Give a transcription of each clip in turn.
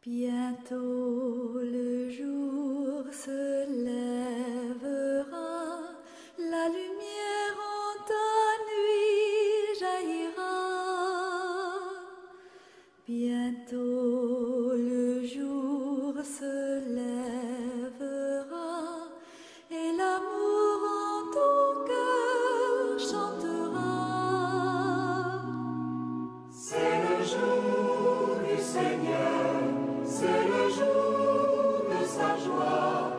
Bientôt le jour se lèvera, la lumière en ta nuit jaillira. Bientôt le jour se lèvera et l'amour en ton cœur chantera. C'est le jour du Seigneur, c'est le jour de sa joie,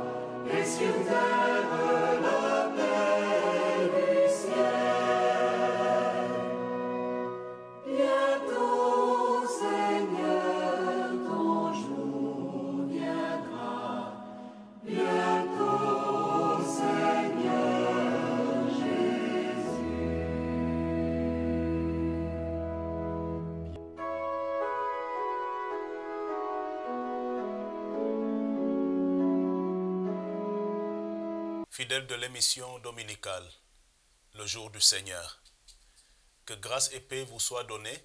et sur terre la paix du ciel. Bientôt, Seigneur, ton jour viendra. Bientôt, Seigneur Jésus. Fidèles de l'émission dominicale, le jour du Seigneur, que grâce et paix vous soient données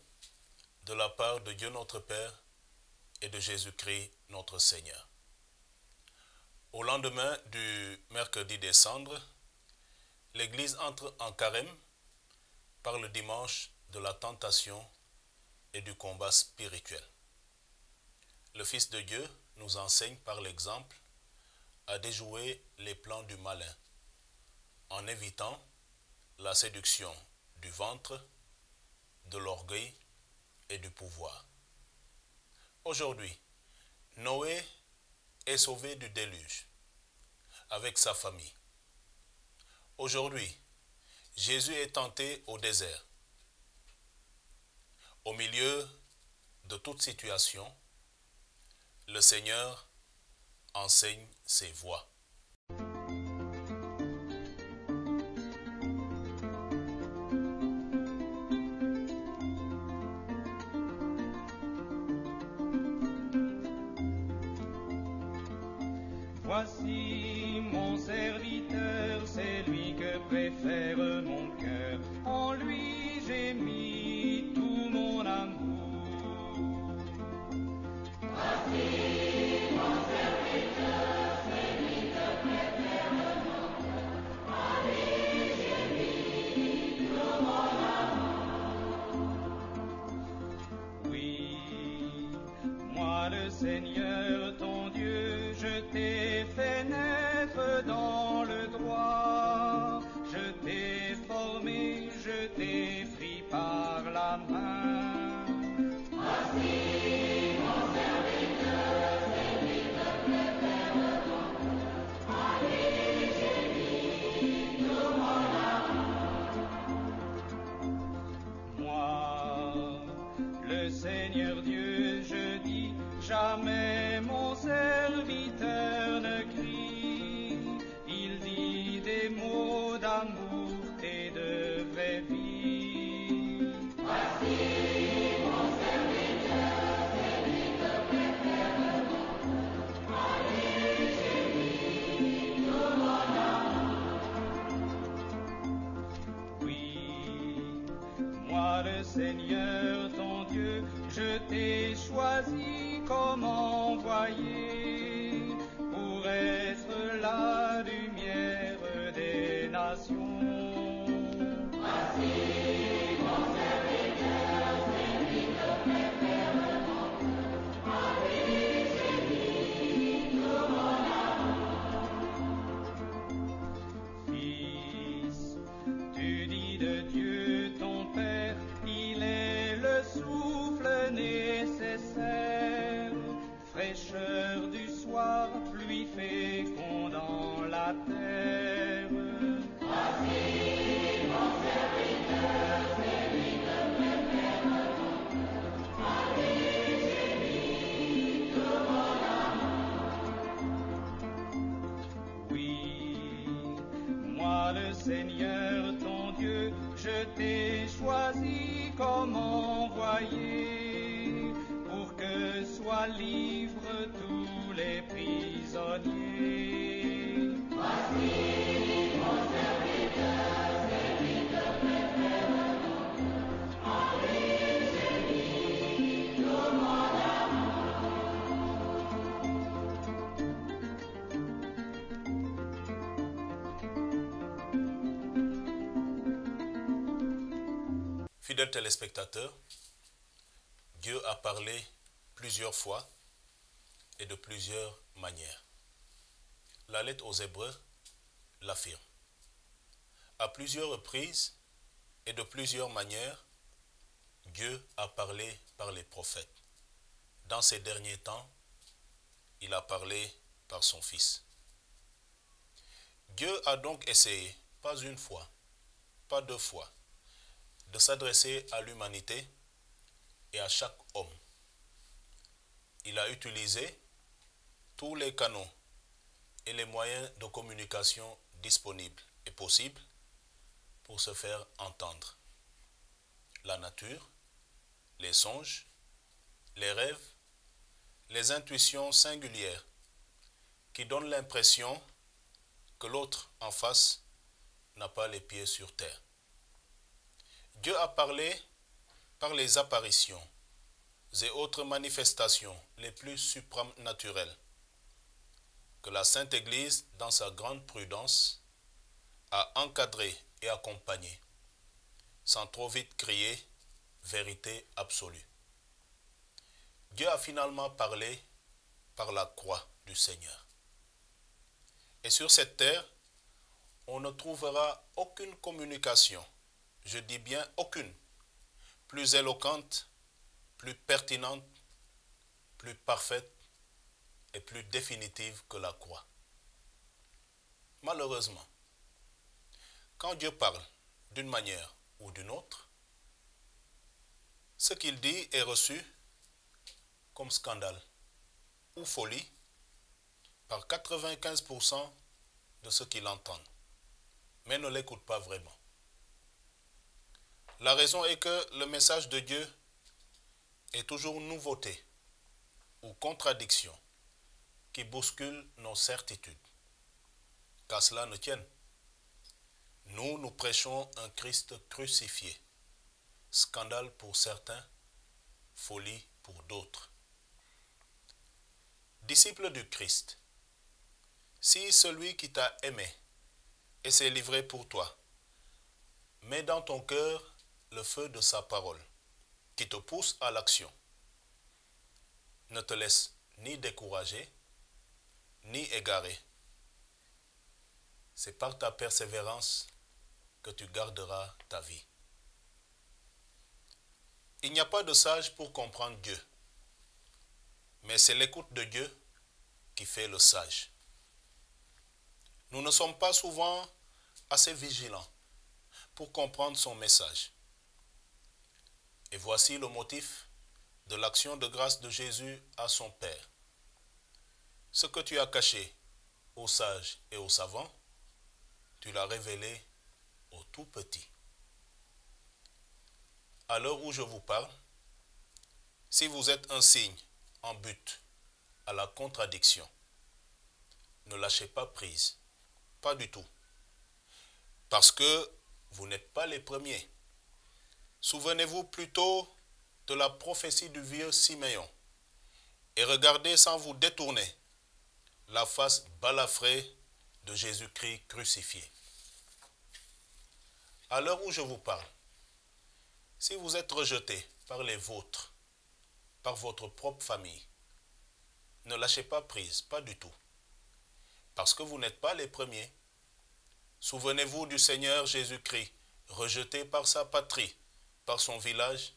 de la part de Dieu notre Père et de Jésus-Christ notre Seigneur. Au lendemain du mercredi des cendres, l'Église entre en carême par le dimanche de la tentation et du combat spirituel. Le Fils de Dieu nous enseigne par l'exemple à déjouer les plans du malin en évitant la séduction du ventre, de l'orgueil et du pouvoir. Aujourd'hui, Noé est sauvé du déluge avec sa famille. Aujourd'hui, Jésus est tenté au désert. Au milieu de toute situation, le Seigneur enseigne ses voies. Voici mon serviteur, c'est lui que préfère mon cœur. En lui j'ai mis tout mon amour. Voici mon serviteur, c'est lui que préfère mon cœur. En lui j'ai mis tout mon amour. Oui, moi le Seigneur, ton Dieu, je t'ai fait naître dans le droit, je t'ai formé, je t'ai pris par la main. Voici mon serviteur, c'est lui que préfère mon cœur. En lui j'ai mis tout mon amour. Moi, le Seigneur Dieu, je dis, jamais mon serviteur ne crie, il dit des mots d'amour et de vraie vie. Voici mon serviteur, c'est lui que préfère mon cœur. En lui j'ai mis tout mon amour. Oui, moi le Seigneur, ton Dieu, je t'ai choisi comme envoyé pour être la lumière des nations. Voici mon serviteur, c'est lui que préfère mon cœur. En lui j'ai mis tout mon amour. Fils, tu dis de Dieu ton Père, il est le souffle nécessaire, fraîcheur du soir, pluie féconde dans la terre. Voici mon serviteur, c'est lui que préfère mon cœur. En lui j'ai mis tout mon amour. Oui, moi le Seigneur, ton Dieu, je t'ai choisi comme envoyé pour que soient libres tous les prisonniers. Voici mon serviteur, c'est lui que préfère mon cœur. En lui j'ai mis tout mon amour. Fidèles téléspectateurs, Dieu a parlé plusieurs fois et de plusieurs manières. La lettre aux Hébreux l'affirme. À plusieurs reprises et de plusieurs manières, Dieu a parlé par les prophètes. Dans ces derniers temps, il a parlé par son Fils. Dieu a donc essayé, pas une fois, pas deux fois, de s'adresser à l'humanité et à chaque homme. Il a utilisé tous les canaux et les moyens de communication disponibles et possibles pour se faire entendre. La nature, les songes, les rêves, les intuitions singulières qui donnent l'impression que l'autre en face n'a pas les pieds sur terre. Dieu a parlé par les apparitions et autres manifestations les plus supranaturelles que la Sainte Église, dans sa grande prudence, a encadré et accompagné, sans trop vite crier « vérité absolue ». Dieu a finalement parlé par la croix du Seigneur. Et sur cette terre, on ne trouvera aucune communication, je dis bien aucune, plus éloquente, plus pertinente, plus parfaite et plus définitive que la croix. Malheureusement, quand Dieu parle d'une manière ou d'une autre, ce qu'il dit est reçu comme scandale ou folie par 95% de ceux qui l'entendent, mais ne l'écoutent pas vraiment. La raison est que le message de Dieu est toujours nouveauté ou contradiction qui bouscule nos certitudes. Qu'à cela ne tienne, nous prêchons un Christ crucifié, scandale pour certains, folie pour d'autres. Disciple du Christ, si celui qui t'a aimé et s'est livré pour toi met dans ton cœur le feu de sa parole, qui te pousse à l'action, ne te laisse ni décourager, ni égaré. C'est par ta persévérance que tu garderas ta vie. Il n'y a pas de sage pour comprendre Dieu, mais c'est l'écoute de Dieu qui fait le sage. Nous ne sommes pas souvent assez vigilants pour comprendre son message. Et voici le motif de l'action de grâce de Jésus à son Père. Ce que tu as caché aux sages et aux savants, tu l'as révélé aux tout petits. À l'heure où je vous parle, si vous êtes un signe en but à la contradiction, ne lâchez pas prise, pas du tout, parce que vous n'êtes pas les premiers. Souvenez-vous plutôt de la prophétie du vieux Siméon et regardez sans vous détourner la face balafrée de Jésus-Christ crucifié. À l'heure où je vous parle, si vous êtes rejeté par les vôtres, par votre propre famille, ne lâchez pas prise, pas du tout, parce que vous n'êtes pas les premiers. Souvenez-vous du Seigneur Jésus-Christ, rejeté par sa patrie, par son village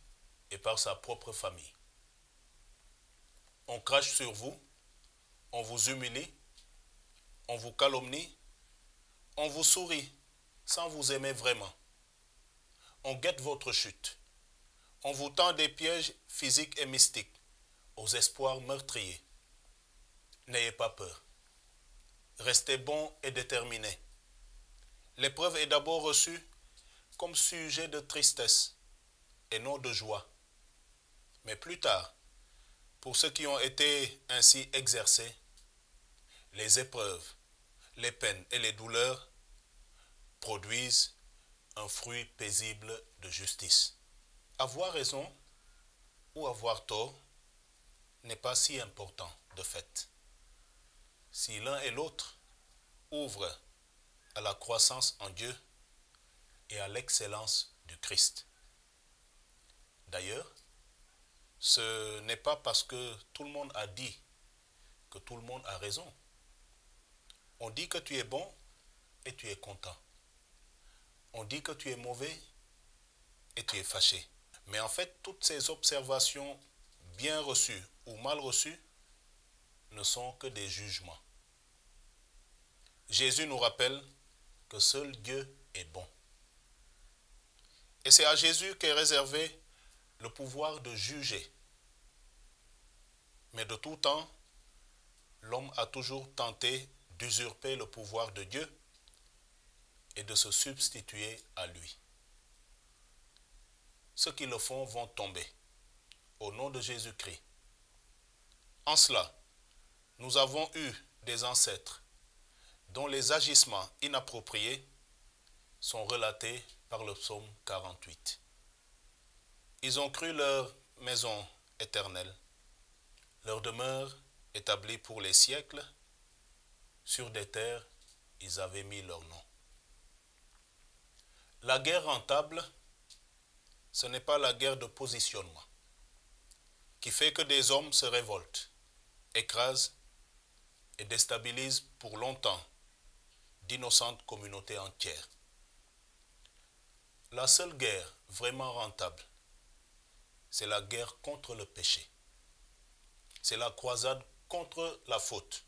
et par sa propre famille. On crache sur vous, on vous humilie, on vous calomnie, on vous sourit sans vous aimer vraiment. On guette votre chute. On vous tend des pièges physiques et mystiques aux espoirs meurtriers. N'ayez pas peur. Restez bon et déterminé. L'épreuve est d'abord reçue comme sujet de tristesse et non de joie. Mais plus tard, pour ceux qui ont été ainsi exercés, les épreuves, les peines et les douleurs produisent un fruit paisible de justice. Avoir raison ou avoir tort n'est pas si important de fait, si l'un et l'autre ouvrent à la croissance en Dieu et à l'excellence du Christ. D'ailleurs, ce n'est pas parce que tout le monde a dit que tout le monde a raison. On dit que tu es bon et tu es content. On dit que tu es mauvais et tu es fâché. Mais en fait, toutes ces observations bien reçues ou mal reçues ne sont que des jugements. Jésus nous rappelle que seul Dieu est bon. Et c'est à Jésus qu'est réservé le pouvoir de juger. Mais de tout temps, l'homme a toujours tenté d'usurper le pouvoir de Dieu et de se substituer à lui. Ceux qui le font vont tomber, au nom de Jésus-Christ. En cela, nous avons eu des ancêtres dont les agissements inappropriés sont relatés par le psaume 48. Ils ont cru leur maison éternelle, leur demeure établie pour les siècles, sur des terres, ils avaient mis leur nom. La guerre rentable, ce n'est pas la guerre de positionnement qui fait que des hommes se révoltent, écrasent et déstabilisent pour longtemps d'innocentes communautés entières. La seule guerre vraiment rentable, c'est la guerre contre le péché. C'est la croisade contre la faute.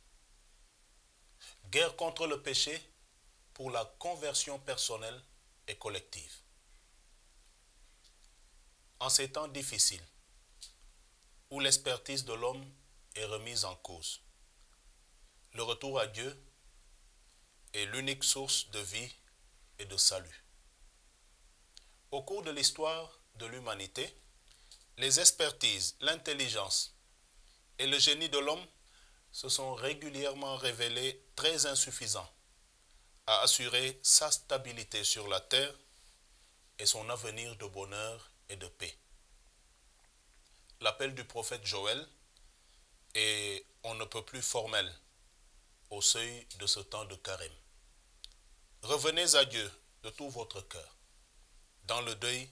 Guerre contre le péché pour la conversion personnelle et collective. En ces temps difficiles, où l'expertise de l'homme est remise en cause, le retour à Dieu est l'unique source de vie et de salut. Au cours de l'histoire de l'humanité, les expertises, l'intelligence et le génie de l'homme se sont régulièrement révélés très insuffisants à assurer sa stabilité sur la terre et son avenir de bonheur et de paix. L'appel du prophète Joël est on ne peut plus formel au seuil de ce temps de carême. Revenez à Dieu de tout votre cœur, dans le deuil,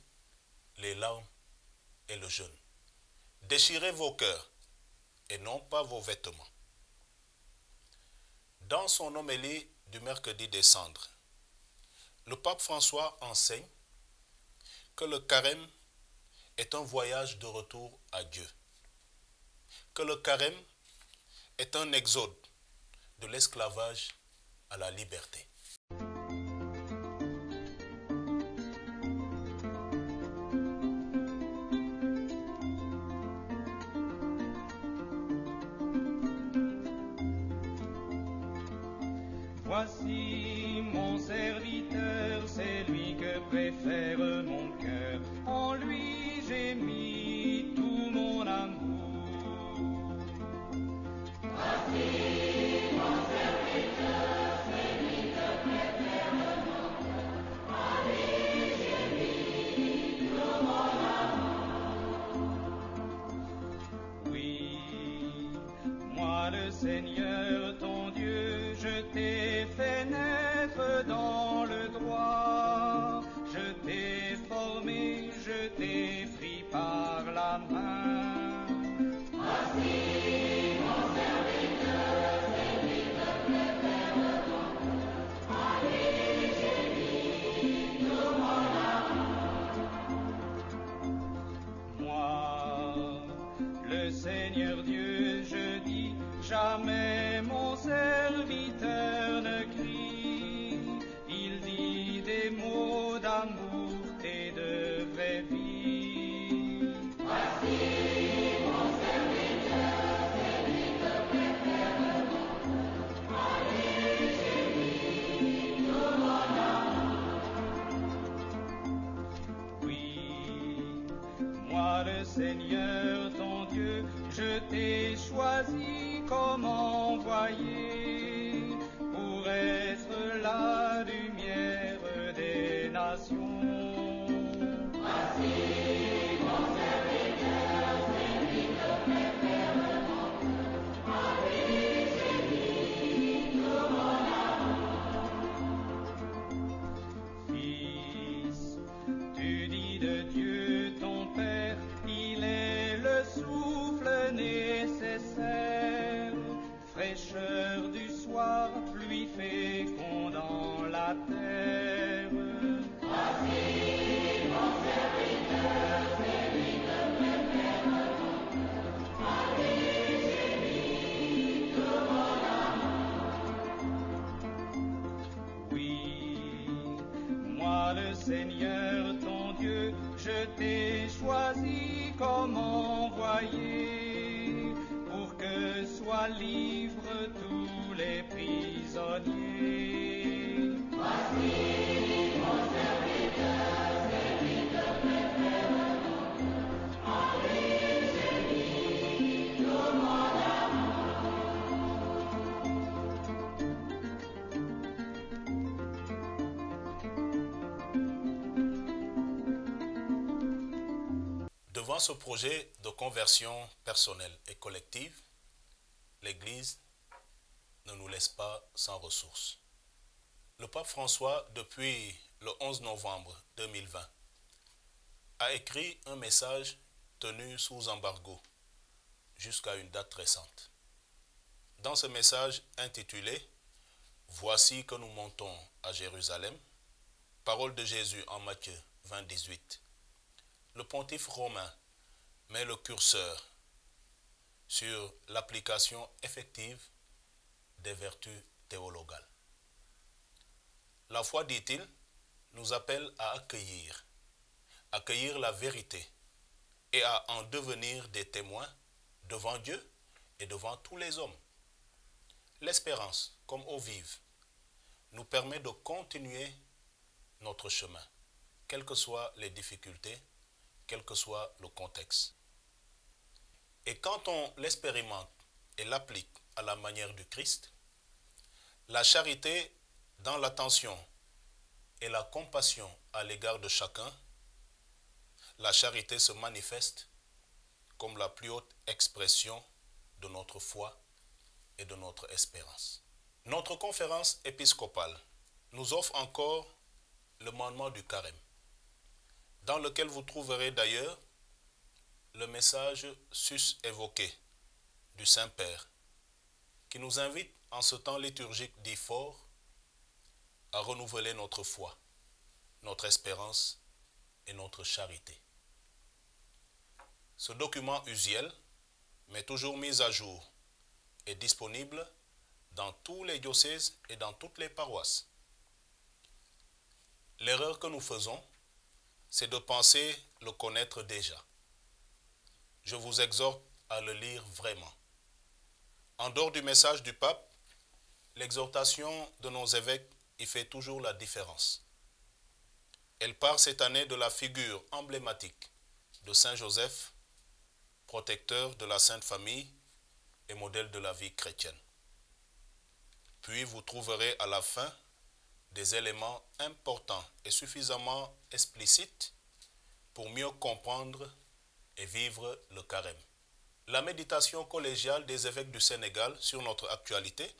les larmes et le jeûne. Déchirez vos cœurs et non pas vos vêtements. Dans son homélie du mercredi des cendres, le pape François enseigne que le carême est un voyage de retour à Dieu, que le carême est un exode de l'esclavage à la liberté. Voici mon serviteur, c'est lui que préfère mon cœur. En lui j'ai mis tout mon amour. Voici mon serviteur, c'est lui que préfère mon cœur. En lui j'ai mis tout mon amour. Oui, moi le Seigneur, ton Dieu, je t'ai fait naître dans le droit. Je t'ai formé, je t'ai pris par la main. Voici mon serviteur, c'est lui que préfère mon cœur. En lui j'ai mis tout mon amour. Moi, le Seigneur Dieu, je dis, jamais mon serviteur ne crie. Il dit des mots d'amour et de vraie vie. Voici mon serviteur, c'est lui que préfère mon cœur. En lui j'ai mis tout mon amour. Oui, moi le Seigneur, ton Dieu, je t'ai choisi comme envoyé pour être la lumière des nations. Voici mon serviteur, c'est lui que préfère mon cœur. En lui j'ai mis tout mon amour. Fils, tu dis de Dieu ton Père comme envoyé pour que soient libres tous les prisonniers. Devant ce projet de conversion personnelle et collective, l'Église ne nous laisse pas sans ressources. Le pape François, depuis le 11 novembre 2020, a écrit un message tenu sous embargo jusqu'à une date récente. Dans ce message intitulé « Voici que nous montons à Jérusalem », parole de Jésus en Matthieu 20, 18, le pontife romain met le curseur sur l'application effective des vertus théologales. La foi, dit-il, nous appelle à accueillir la vérité et à en devenir des témoins devant Dieu et devant tous les hommes. L'espérance, comme eau vive, nous permet de continuer notre chemin, quelles que soient les difficultés, quel que soit le contexte. Et quand on l'expérimente et l'applique à la manière du Christ, la charité dans l'attention et la compassion à l'égard de chacun, la charité se manifeste comme la plus haute expression de notre foi et de notre espérance. Notre conférence épiscopale nous offre encore le mandement du carême, dans lequel vous trouverez d'ailleurs le message sus évoqué du Saint-Père, qui nous invite en ce temps liturgique dit fort à renouveler notre foi, notre espérance et notre charité. Ce document usuel, mais toujours mis à jour, est disponible dans tous les diocèses et dans toutes les paroisses. L'erreur que nous faisons, c'est de penser le connaître déjà. Je vous exhorte à le lire vraiment. En dehors du message du pape, l'exhortation de nos évêques y fait toujours la différence. Elle part cette année de la figure emblématique de Saint Joseph, protecteur de la Sainte Famille et modèle de la vie chrétienne. Puis vous trouverez à la fin des éléments importants et suffisamment explicites pour mieux comprendre et vivre le carême. La méditation collégiale des évêques du Sénégal sur notre actualité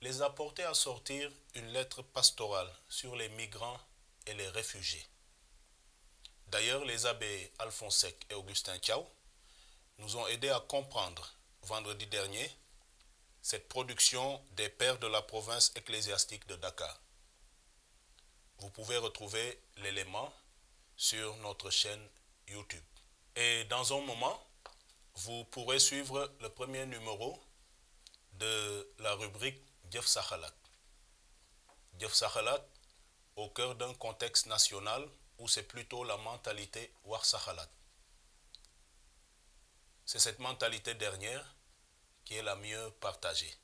les a portés à sortir une lettre pastorale sur les migrants et les réfugiés. D'ailleurs, les abbés Alphonse Seck et Augustin Thiaw nous ont aidés à comprendre vendredi dernier cette production des pères de la province ecclésiastique de Dakar. Vous pouvez retrouver l'élément sur notre chaîne YouTube. Et dans un moment, vous pourrez suivre le premier numéro de la rubrique Djef Sakhalat. Djef Sakhalat au cœur d'un contexte national où c'est plutôt la mentalité War Sakhalat. C'est cette mentalité dernière qui est la mieux partagée.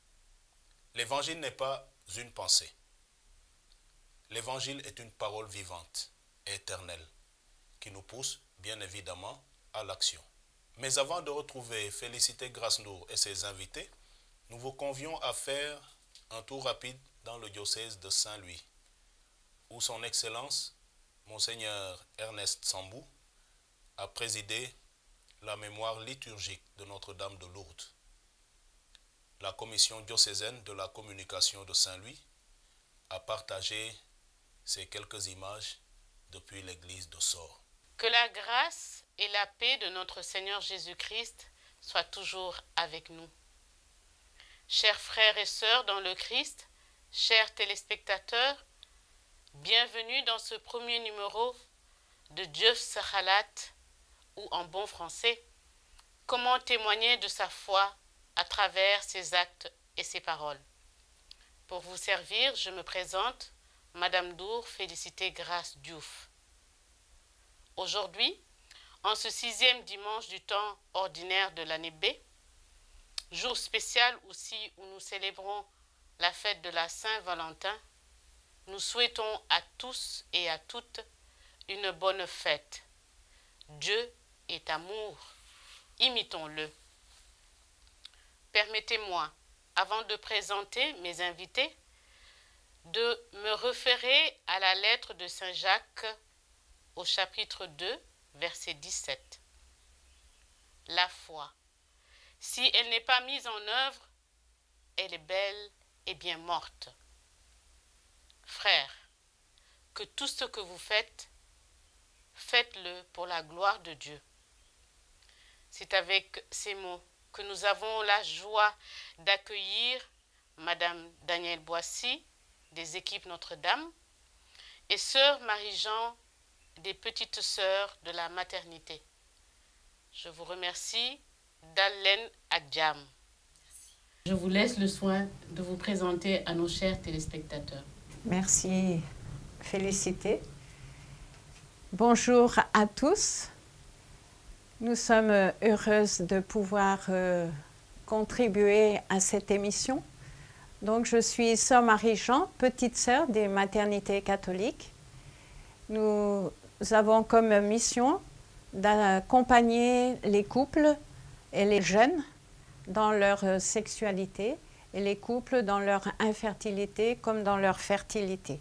L'évangile n'est pas une pensée. L'évangile est une parole vivante et éternelle qui nous pousse bien évidemment à l'action. Mais avant de retrouver Félicité Grasnour et ses invités, nous vous convions à faire un tour rapide dans le diocèse de Saint-Louis, où son Excellence, Monseigneur Ernest Sambou, a présidé la mémoire liturgique de Notre-Dame de Lourdes. La commission diocésaine de la communication de Saint-Louis a partagé ces quelques images depuis l'église de Sort. Que la grâce et la paix de notre Seigneur Jésus-Christ soient toujours avec nous. Chers frères et sœurs dans le Christ, chers téléspectateurs, bienvenue dans ce premier numéro de Djef Sakhalat, ou en bon français, comment témoigner de sa foi à travers ses actes et ses paroles. Pour vous servir, je me présente, Madame Dour Félicité Grace Diouf. Aujourd'hui, En ce 6e dimanche du temps ordinaire de l'année B, jour spécial aussi où nous célébrons la fête de la Saint-Valentin, nous souhaitons à tous et à toutes une bonne fête. Dieu est amour, imitons-le. Permettez-moi, avant de présenter mes invités, de me référer à la lettre de Saint Jacques au chapitre 2, verset 17. La foi, si elle n'est pas mise en œuvre, elle est belle et bien morte. Frères, que tout ce que vous faites, faites-le pour la gloire de Dieu. C'est avec ces mots que nous avons la joie d'accueillir Madame Danielle Boissy, des équipes Notre-Dame, et Sœur Marie-Jean, des petites sœurs de la maternité. Je vous remercie d'Allen Adjam. Je vous laisse le soin de vous présenter à nos chers téléspectateurs. Merci, Félicité. Bonjour à tous. Nous sommes heureuses de pouvoir contribuer à cette émission. Donc, je suis Sœur Marie-Jean, petite sœur des maternités catholiques. Nous avons comme mission d'accompagner les couples et les jeunes dans leur sexualité et les couples dans leur infertilité comme dans leur fertilité.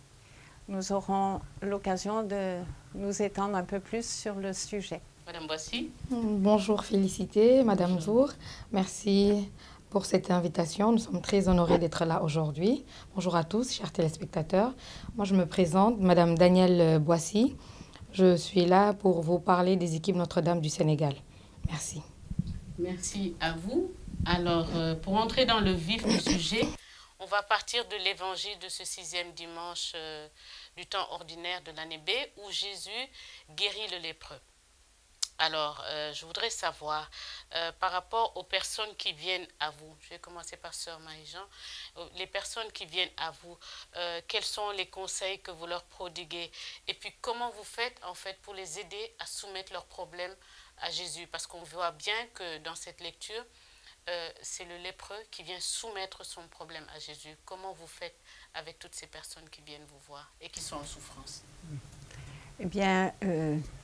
Nous aurons l'occasion de nous étendre un peu plus sur le sujet. Madame Boissy. Bonjour Félicité, Madame Zour. Merci pour cette invitation. Nous sommes très honorés d'être là aujourd'hui. Bonjour à tous, chers téléspectateurs. Moi, je me présente, Madame Danielle Boissy. Je suis là pour vous parler des équipes Notre-Dame du Sénégal. Merci. Merci à vous. Alors, pour entrer dans le vif du sujet, on va partir de l'évangile de ce 6e dimanche du temps ordinaire de l'année B, où Jésus guérit le lépreux. Alors, je voudrais savoir, par rapport aux personnes qui viennent à vous, je vais commencer par Sœur Marie-Jean, les personnes qui viennent à vous, quels sont les conseils que vous leur prodiguez? Et puis, comment vous faites, en fait, pour les aider à soumettre leurs problèmes à Jésus? Parce qu'on voit bien que dans cette lecture, c'est le lépreux qui vient soumettre son problème à Jésus. Comment vous faites avec toutes ces personnes qui viennent vous voir et qui sont en souffrance? Eh bien,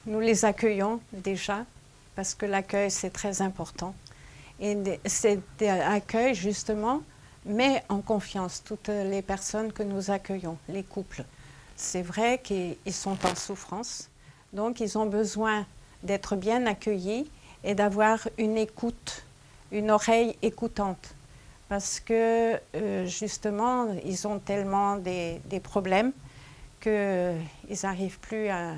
nous les accueillons déjà, parce que l'accueil, c'est très important. Et cet accueil, justement, met en confiance toutes les personnes que nous accueillons, les couples. C'est vrai qu'ils sont en souffrance, donc ils ont besoin d'être bien accueillis et d'avoir une écoute, une oreille écoutante. Parce que, justement, ils ont tellement des problèmes qu'ils n'arrivent plus à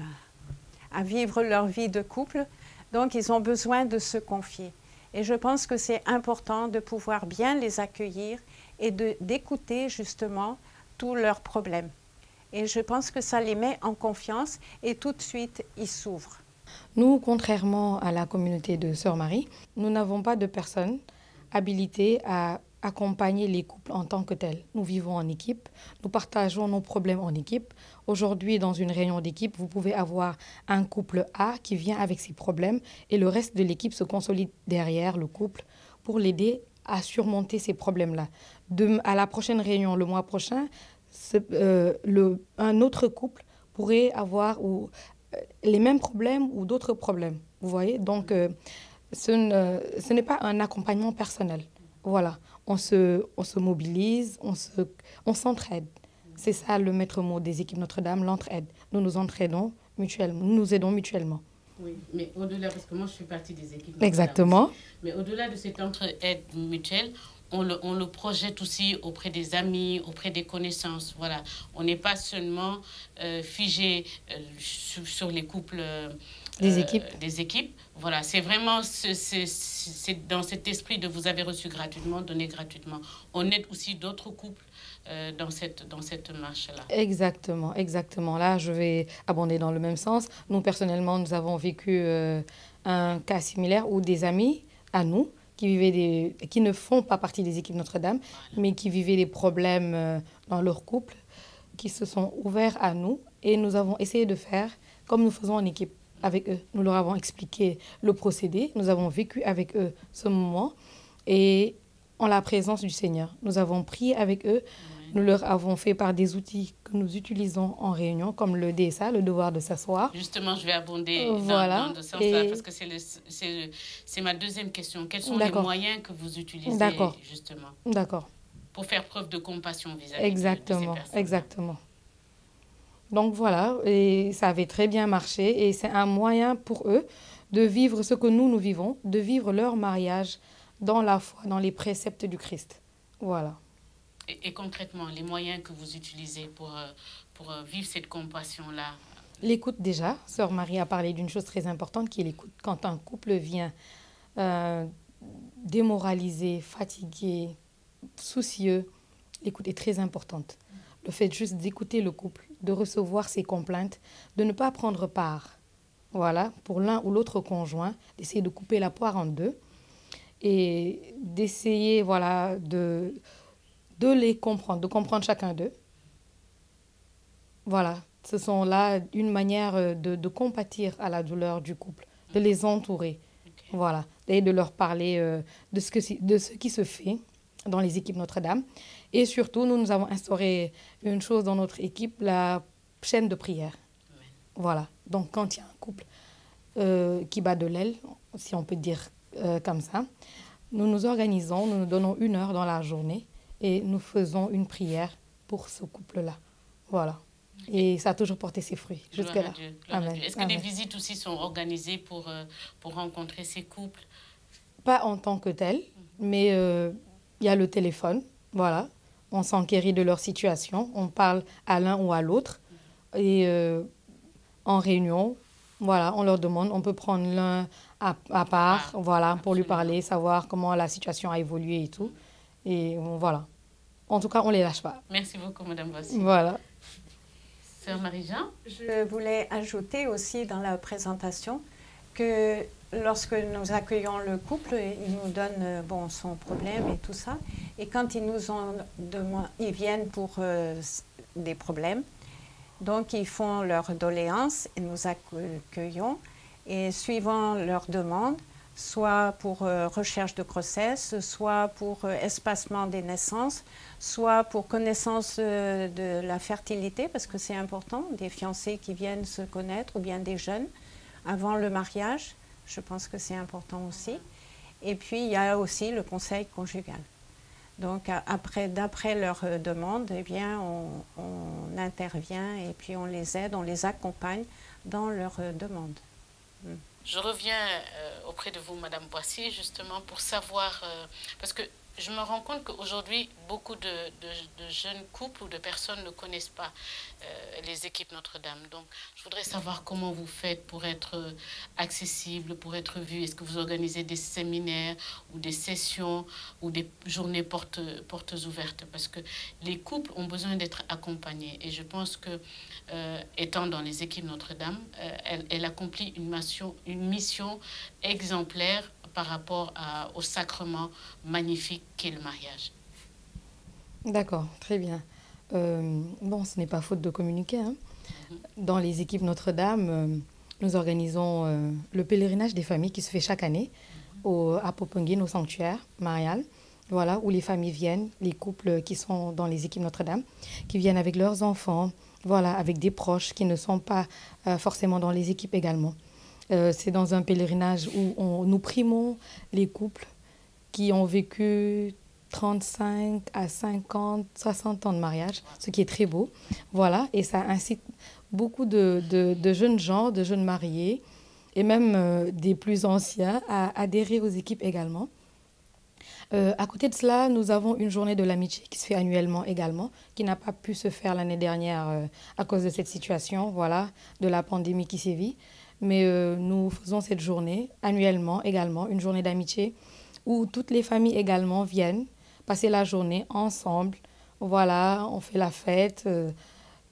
vivre leur vie de couple. Donc, ils ont besoin de se confier. Et je pense que c'est important de pouvoir bien les accueillir et d'écouter, justement, tous leurs problèmes. Et je pense que ça les met en confiance et tout de suite, ils s'ouvrent. Nous, contrairement à la communauté de Sœur Marie, nous n'avons pas de personnes habilitées à accompagner les couples en tant que tels. Nous vivons en équipe, nous partageons nos problèmes en équipe. Aujourd'hui, dans une réunion d'équipe, vous pouvez avoir un couple A qui vient avec ses problèmes et le reste de l'équipe se consolide derrière le couple pour l'aider à surmonter ces problèmes-là. À la prochaine réunion, le mois prochain, un autre couple pourrait avoir les mêmes problèmes ou d'autres problèmes. Vous voyez? Donc, ce n'est pas un accompagnement personnel. Voilà, on se mobilise, on s'entraide. C'est ça le maître mot des équipes Notre-Dame, l'entraide. Nous nous entraidons mutuellement, nous nous aidons mutuellement. Oui, mais au-delà, parce que moi je suis partie des équipes Notre-Dame. Exactement. Aussi, mais au-delà de cette entraide mutuelle, on le projette aussi auprès des amis, auprès des connaissances. Voilà, on n'est pas seulement figé sur les couples des équipes. Voilà, c'est vraiment c'est dans cet esprit de vous avez reçu gratuitement, donné gratuitement. On aide aussi d'autres couples dans cette marche-là. Exactement, exactement. Là, je vais abonder dans le même sens. Nous, personnellement, nous avons vécu un cas similaire où des amis à nous qui ne font pas partie des équipes Notre-Dame, mais qui vivaient des problèmes dans leur couple, qui se sont ouverts à nous et nous avons essayé de faire comme nous faisons en équipe. avec eux. Nous leur avons expliqué le procédé, nous avons vécu avec eux ce moment et en la présence du Seigneur. Nous avons prié avec eux, nous leur avons fait part des outils que nous utilisons en réunion, comme le DSA, le devoir de s'asseoir. Justement, je vais abonder Voilà. dans ce sens-là, parce que c'est ma deuxième question. Quels sont les D'accord. moyens que vous utilisez, D'accord. justement, D'accord. pour faire preuve de compassion vis-à-vis de Exactement, ces personnes? exactement. Donc voilà, et ça avait très bien marché et c'est un moyen pour eux de vivre ce que nous vivons, de vivre leur mariage dans la foi, dans les préceptes du Christ. Voilà. Et concrètement, les moyens que vous utilisez pour vivre cette compassion-là? L'écoute déjà, Sœur Marie a parlé d'une chose très importante qui est l'écoute. Quand un couple vient démoralisé, fatigué, soucieux, l'écoute est très importante. Le fait juste d'écouter le couple, de recevoir ses complaintes, de ne pas prendre part, voilà, pour l'un ou l'autre conjoint, d'essayer de couper la poire en deux et d'essayer, voilà, de les comprendre, de comprendre chacun d'eux. Voilà, ce sont là une manière de compatir à la douleur du couple, de les entourer, voilà, et de leur parler de ce qui se fait dans les équipes Notre-Dame. Et surtout, nous avons instauré une chose dans notre équipe, la chaîne de prière. Voilà, donc quand il y a un couple qui bat de l'aile, si on peut dire comme ça, nous nous organisons, nous nous donnons 1 heure dans la journée et nous faisons une prière pour ce couple-là. Voilà. Et ça a toujours porté ses fruits jusque-là. Amen. Est-ce que des visites aussi sont organisées pour rencontrer ces couples? Pas en tant que tel, mais il y a le téléphone, voilà. On s'enquérit de leur situation, on parle à l'un ou à l'autre. Et en réunion, voilà, on leur demande, on peut prendre l'un à part, voilà, pour lui parler, savoir comment la situation a évolué et tout. Et voilà. En tout cas, on ne les lâche pas. Merci beaucoup, Madame Bossy. Voilà. Sœur Marie-Jean? Je voulais ajouter aussi dans la présentation que lorsque nous accueillons le couple, il nous donne son problème et tout ça. Et quand ils viennent pour des problèmes, donc ils font leurs doléances et nous accueillons. Et suivant leurs demandes, soit pour recherche de grossesse, soit pour espacement des naissances, soit pour connaissance de la fertilité, parce que c'est important, des fiancés qui viennent se connaître, ou bien des jeunes, avant le mariage, je pense que c'est important aussi. Et puis, il y a aussi le conseil conjugal. Donc, d'après leurs demandes, eh bien, on intervient et puis on les aide, on les accompagne dans leurs demandes. Je reviens auprès de vous, Madame Boissy, justement pour savoir, parce que je me rends compte qu'aujourd'hui, beaucoup de jeunes couples ou de personnes ne connaissent pas les équipes Notre-Dame. Donc, je voudrais savoir comment vous faites pour être accessible, pour être vu. Est-ce que vous organisez des séminaires ou des sessions ou des journées portes ouvertes? Parce que les couples ont besoin d'être accompagnés. Et je pense que, étant dans les équipes Notre-Dame, elle accomplit une mission exemplaire par rapport au sacrement magnifique qu'est le mariage. D'accord, très bien. Ce n'est pas faute de communiquer. Hein. Dans les équipes Notre-Dame, nous organisons le pèlerinage des familles qui se fait chaque année à Popenguine, au sanctuaire marial. Voilà, où les familles viennent, les couples qui sont dans les équipes Notre-Dame, qui viennent avec leurs enfants, voilà, avec des proches qui ne sont pas forcément dans les équipes également. C'est dans un pèlerinage où nous primons les couples qui ont vécu 35 à 50, 60 ans de mariage, ce qui est très beau. Voilà, et ça incite beaucoup de jeunes gens, de jeunes mariés, et même des plus anciens à adhérer aux équipes également. À côté de cela, nous avons une journée de l'amitié qui se fait annuellement également, qui n'a pas pu se faire l'année dernière à cause de cette situation, voilà, de la pandémie qui sévit. Mais nous faisons cette journée annuellement également, une journée d'amitié, où toutes les familles également viennent passer la journée ensemble. Voilà, on fait la fête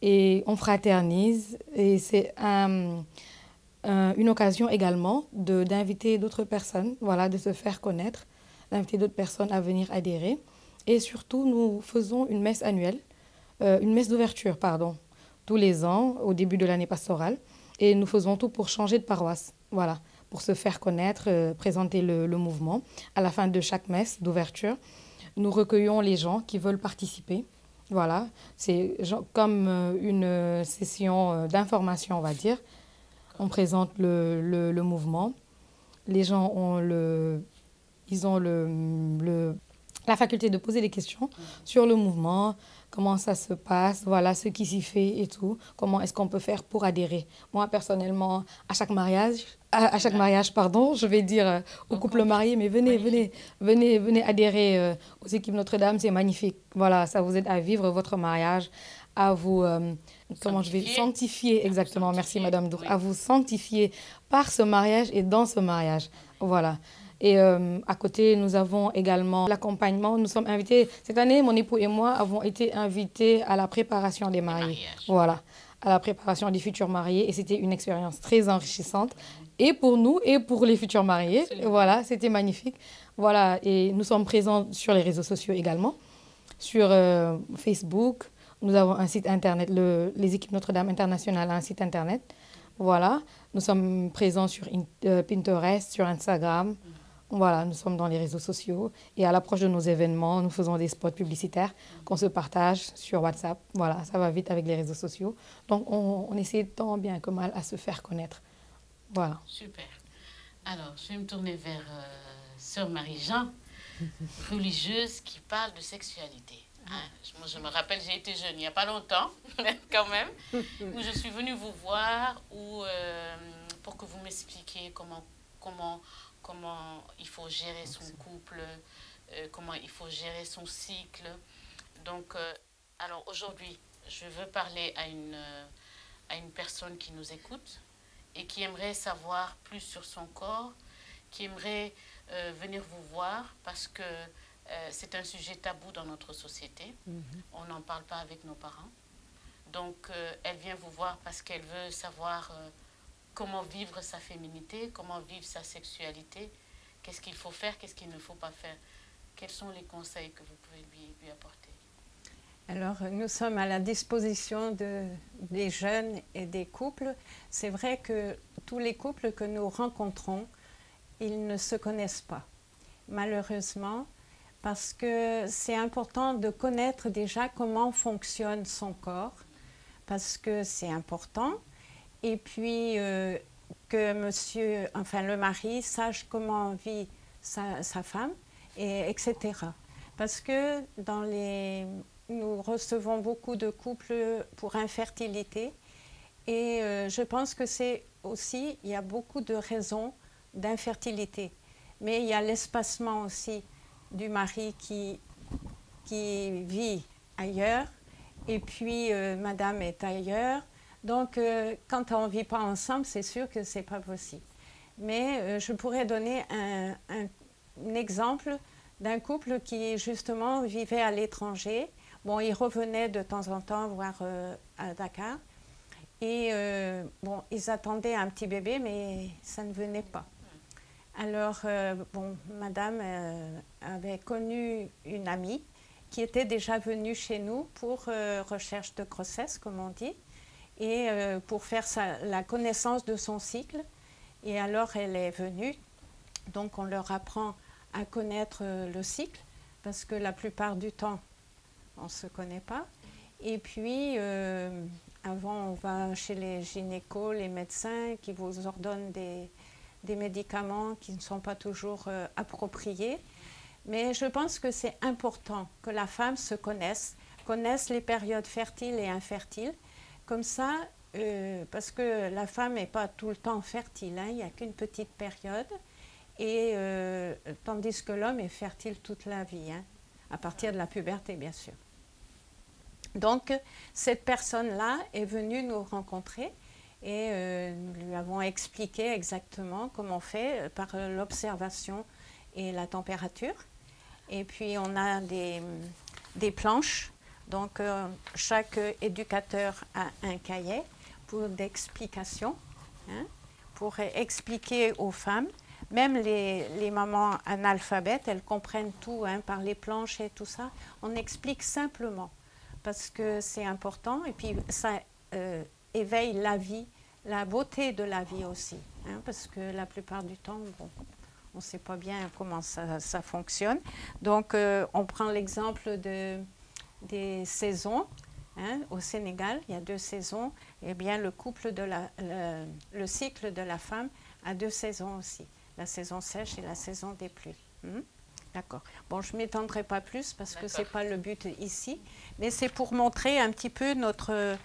et on fraternise. Et c'est une occasion également d'inviter d'autres personnes, voilà, de se faire connaître, d'inviter d'autres personnes à venir adhérer. Et surtout, nous faisons une messe annuelle, une messe d'ouverture, pardon, tous les ans, au début de l'année pastorale. Et nous faisons tout pour changer de paroisse, voilà, pour se faire connaître, présenter le mouvement. À la fin de chaque messe d'ouverture, nous recueillons les gens qui veulent participer. Voilà, c'est comme une session d'information, on va dire. On présente le mouvement. Les gens ont la faculté de poser des questions sur le mouvement, comment ça se passe, voilà, ce qui s'y fait et tout, comment est-ce qu'on peut faire pour adhérer. Moi, personnellement, à chaque mariage, pardon, je vais dire aux couples mariés, mais venez adhérer aux équipes Notre-Dame, c'est magnifique. Voilà, ça vous aide à vivre votre mariage, à vous sanctifier, exactement, merci Madame Dour, à vous sanctifier par ce mariage et dans ce mariage. Voilà. Et à côté, nous avons également l'accompagnement. Nous sommes invités, cette année, mon époux et moi avons été invités à la préparation des mariés. Voilà, à la préparation des futurs mariés. Et c'était une expérience très enrichissante, et pour nous et pour les futurs mariés. Voilà, c'était magnifique. Voilà, et nous sommes présents sur les réseaux sociaux également, sur Facebook. Nous avons un site internet, les équipes Notre-Dame Internationale a un site internet. Voilà, nous sommes présents sur Pinterest, sur Instagram. Voilà, nous sommes dans les réseaux sociaux. Et à l'approche de nos événements, nous faisons des spots publicitaires qu'on se partage sur WhatsApp. Voilà, ça va vite avec les réseaux sociaux. Donc, on essaie tant bien que mal à se faire connaître. Voilà. Super. Alors, je vais me tourner vers Sœur Marie-Jean, religieuse qui parle de sexualité. Hein, moi, je me rappelle, j'ai été jeune il n'y a pas longtemps, quand même, où je suis venue vous voir pour que vous m'expliquiez comment il faut gérer son couple, comment il faut gérer son cycle. Donc, alors aujourd'hui, je veux parler à une personne qui nous écoute et qui aimerait savoir plus sur son corps, qui aimerait venir vous voir parce que c'est un sujet tabou dans notre société. On n'en parle pas avec nos parents. Donc, elle vient vous voir parce qu'elle veut savoir comment vivre sa féminité, comment vivre sa sexualité, qu'est-ce qu'il faut faire, qu'est-ce qu'il ne faut pas faire. Quels sont les conseils que vous pouvez lui apporter? Alors, nous sommes à la disposition des jeunes et des couples. C'est vrai que tous les couples que nous rencontrons, ils ne se connaissent pas, malheureusement, parce que c'est important de connaître déjà comment fonctionne son corps, parce que c'est important. Et puis, que le mari sache comment vit sa femme, etc. Parce que nous recevons beaucoup de couples pour infertilité. Et je pense que il y a beaucoup de raisons d'infertilité. Mais il y a l'espacement aussi du mari qui vit ailleurs. Et puis, madame est ailleurs. Donc, quand on ne vit pas ensemble, c'est sûr que ce n'est pas possible. Mais je pourrais donner un exemple d'un couple qui, justement, vivait à l'étranger. Bon, il revenait de temps en temps voir à Dakar. Et, ils attendaient un petit bébé, mais ça ne venait pas. Alors, madame avait connu une amie qui était déjà venue chez nous pour recherche de grossesse, comme on dit, et pour faire la connaissance de son cycle. Et alors, elle est venue. Donc, on leur apprend à connaître le cycle, parce que la plupart du temps, on ne se connaît pas. Et puis, avant, on va chez les gynécos, les médecins qui vous ordonnent des médicaments qui ne sont pas toujours appropriés. Mais je pense que c'est important que la femme se connaisse les périodes fertiles et infertiles. Comme ça, parce que la femme n'est pas tout le temps fertile, hein, il n'y a qu'une petite période, et tandis que l'homme est fertile toute la vie, hein, à partir de la puberté, bien sûr. Donc, cette personne-là est venue nous rencontrer et nous lui avons expliqué exactement comment on fait par l'observation et la température. Et puis, on a des planches. Donc, chaque éducateur a un cahier d'explication, hein, pour expliquer aux femmes. Même les mamans analphabètes, elles comprennent tout, hein, par les planches et tout ça. On explique simplement parce que c'est important et puis ça éveille la vie la beauté de la vie aussi, hein, parce que la plupart du temps, bon, on ne sait pas bien comment ça fonctionne. Donc, on prend l'exemple des saisons. Hein, au Sénégal, il y a 2 saisons. Eh bien, le cycle de la femme a 2 saisons aussi. La saison sèche et la saison des pluies. D'accord. Bon, je ne m'étendrai pas plus parce que ce n'est pas le but ici. Mais c'est pour montrer un petit peu notre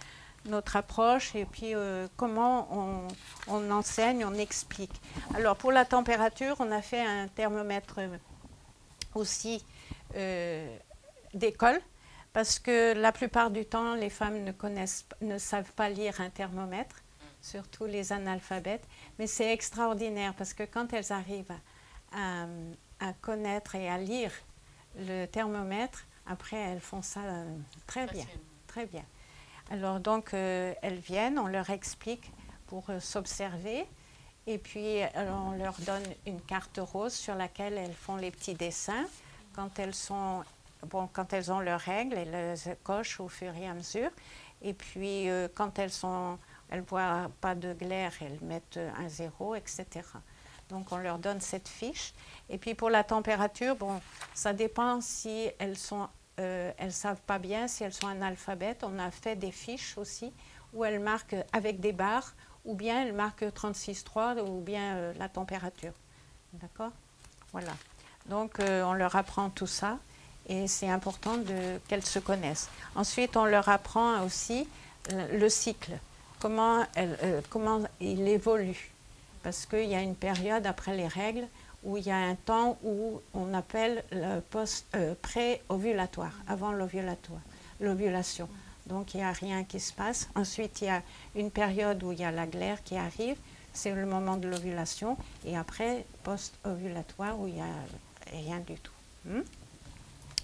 approche et puis comment on enseigne, on explique. Alors, pour la température, on a fait un thermomètre aussi d'école. Parce que la plupart du temps, les femmes ne savent pas lire un thermomètre, surtout les analphabètes. Mais c'est extraordinaire parce que quand elles arrivent à connaître et à lire le thermomètre, après elles font ça très bien, très bien. Alors donc elles viennent, on leur explique pour s'observer. Et puis alors, on leur donne une carte rose sur laquelle elles font les petits dessins. Quand elles ont leurs règles, elles les cochent au fur et à mesure. Et puis, quand elles ne voient pas de glaire, elles mettent un 0, etc. Donc, on leur donne cette fiche. Et puis, pour la température, bon, ça dépend si elles savent pas bien, si elles sont analphabètes. On a fait des fiches aussi où elles marquent avec des barres, ou bien elles marquent 36,3 ou bien la température. D'accord? Voilà. Donc, on leur apprend tout ça. Et c'est important qu'elles se connaissent. Ensuite, on leur apprend aussi le cycle, comment il évolue. Parce qu'il y a une période après les règles où il y a un temps où on appelle le pré-ovulatoire, avant l'ovulation. Donc, il n'y a rien qui se passe. Ensuite, il y a une période où il y a la glaire qui arrive, c'est le moment de l'ovulation. Et après, post-ovulatoire, où il n'y a rien du tout.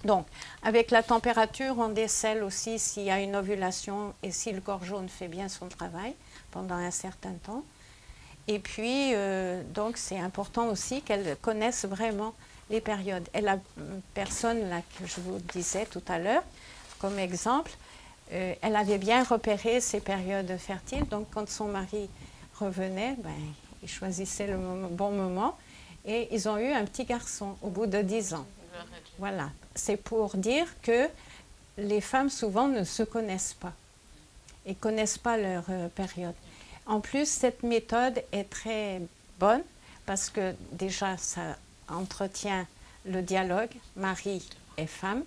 Donc, avec la température, on décèle aussi s'il y a une ovulation et si le corps jaune fait bien son travail pendant un certain temps. Et puis, donc, c'est important aussi qu'elles connaissent vraiment les périodes. Et la personne là, que je vous disais tout à l'heure, comme exemple, elle avait bien repéré ses périodes fertiles. Donc, quand son mari revenait, il choisissait le bon moment. Et ils ont eu un petit garçon au bout de 10 ans. Voilà, c'est pour dire que les femmes souvent ne se connaissent pas et ne connaissent pas leur période. En plus, cette méthode est très bonne parce que déjà, ça entretient le dialogue mari et femme.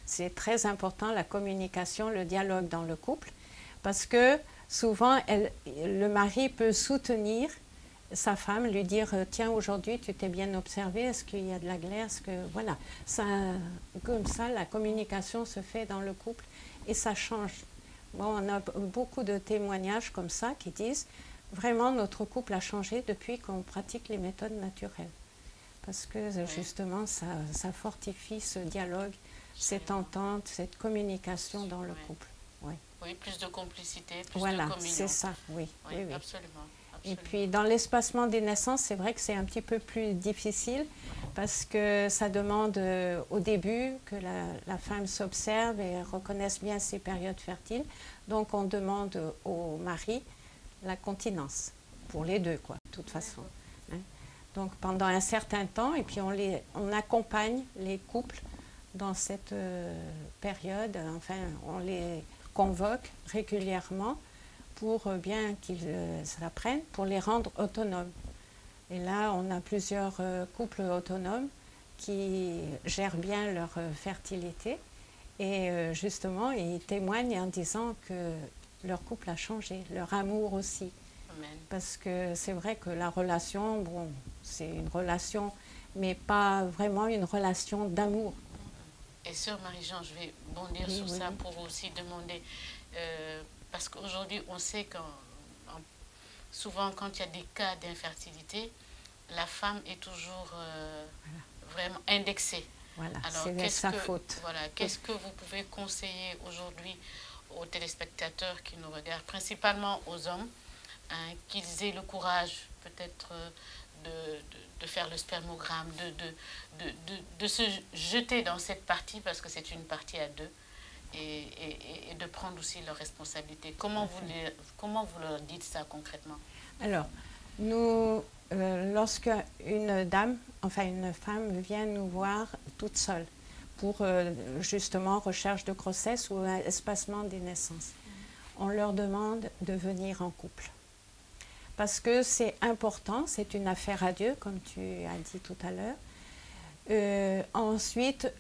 C'est très important, la communication, le dialogue dans le couple, parce que souvent, le mari peut soutenir sa femme, lui dire tiens, aujourd'hui tu t'es bien observé, est-ce qu'il y a de la glaire, voilà, comme ça la communication se fait dans le couple et ça change. Bon, on a beaucoup de témoignages comme ça qui disent vraiment notre couple a changé depuis qu'on pratique les méthodes naturelles parce que justement ça fortifie ce dialogue, cette entente, cette communication dans le couple. Oui, plus de complicité, plus voilà, de communion. C'est ça, oui. Absolument. Et puis dans l'espacement des naissances, c'est vrai que c'est un petit peu plus difficile parce que ça demande au début que la femme s'observe et reconnaisse bien ses périodes fertiles. Donc on demande au mari la continence, pour les deux quoi, de toute façon. Hein. Donc pendant un certain temps, et puis on accompagne les couples dans cette période, enfin on les convoque régulièrement pour bien qu'ils s'apprennent, pour les rendre autonomes. Et là, on a plusieurs couples autonomes qui gèrent bien leur fertilité. Et justement, ils témoignent en disant que leur couple a changé, leur amour aussi. Amen. Parce que c'est vrai que la relation, bon, c'est une relation, mais pas vraiment une relation d'amour. Et sœur Marie-Jean, je vais bondir sur ça pour aussi demander... parce qu'aujourd'hui, on sait que souvent, quand il y a des cas d'infertilité, la femme est toujours vraiment indexée. Voilà, alors, c'est sa faute. Voilà, qu'est-ce que vous pouvez conseiller aujourd'hui aux téléspectateurs qui nous regardent, principalement aux hommes, hein, qu'ils aient le courage peut-être de faire le spermogramme, de se jeter dans cette partie, parce que c'est une partie à deux, et de prendre aussi leurs responsabilités. Comment vous leur dites ça concrètement? Alors, nous, lorsque une dame, enfin une femme vient nous voir toute seule pour justement recherche de grossesse ou espacement des naissances, on leur demande de venir en couple. Parce que c'est important, c'est une affaire à Dieu, comme tu as dit tout à l'heure. Ensuite,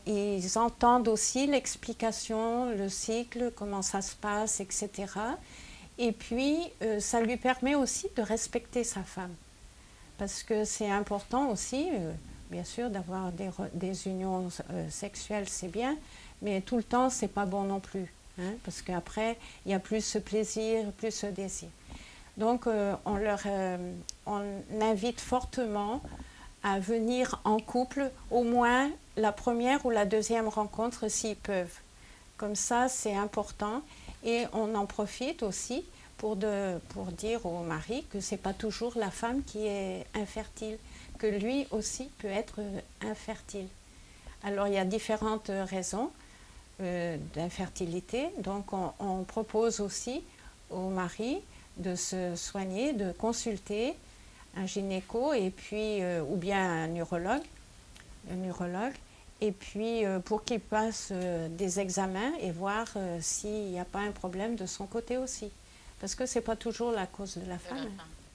ils entendent aussi l'explication, le cycle, comment ça se passe, etc. Et puis, ça lui permet aussi de respecter sa femme. Parce que c'est important aussi, bien sûr, d'avoir des unions sexuelles, c'est bien, mais tout le temps, c'est pas bon non plus. Hein, parce qu'après, il y a plus ce plaisir, plus ce désir. Donc, on invite fortement à venir en couple, au moins la première ou la deuxième rencontre s'ils peuvent. Comme ça, c'est important. Et on en profite aussi pour dire au mari que ce n'est pas toujours la femme qui est infertile, que lui aussi peut être infertile. Alors, il y a différentes raisons d'infertilité. Donc, on propose aussi au mari de se soigner, de consulter un gynéco et puis, ou bien un neurologue, et puis pour qu'il passe des examens et voir s'il n'y a pas un problème de son côté aussi. Parce que ce n'est pas toujours la cause de la femme.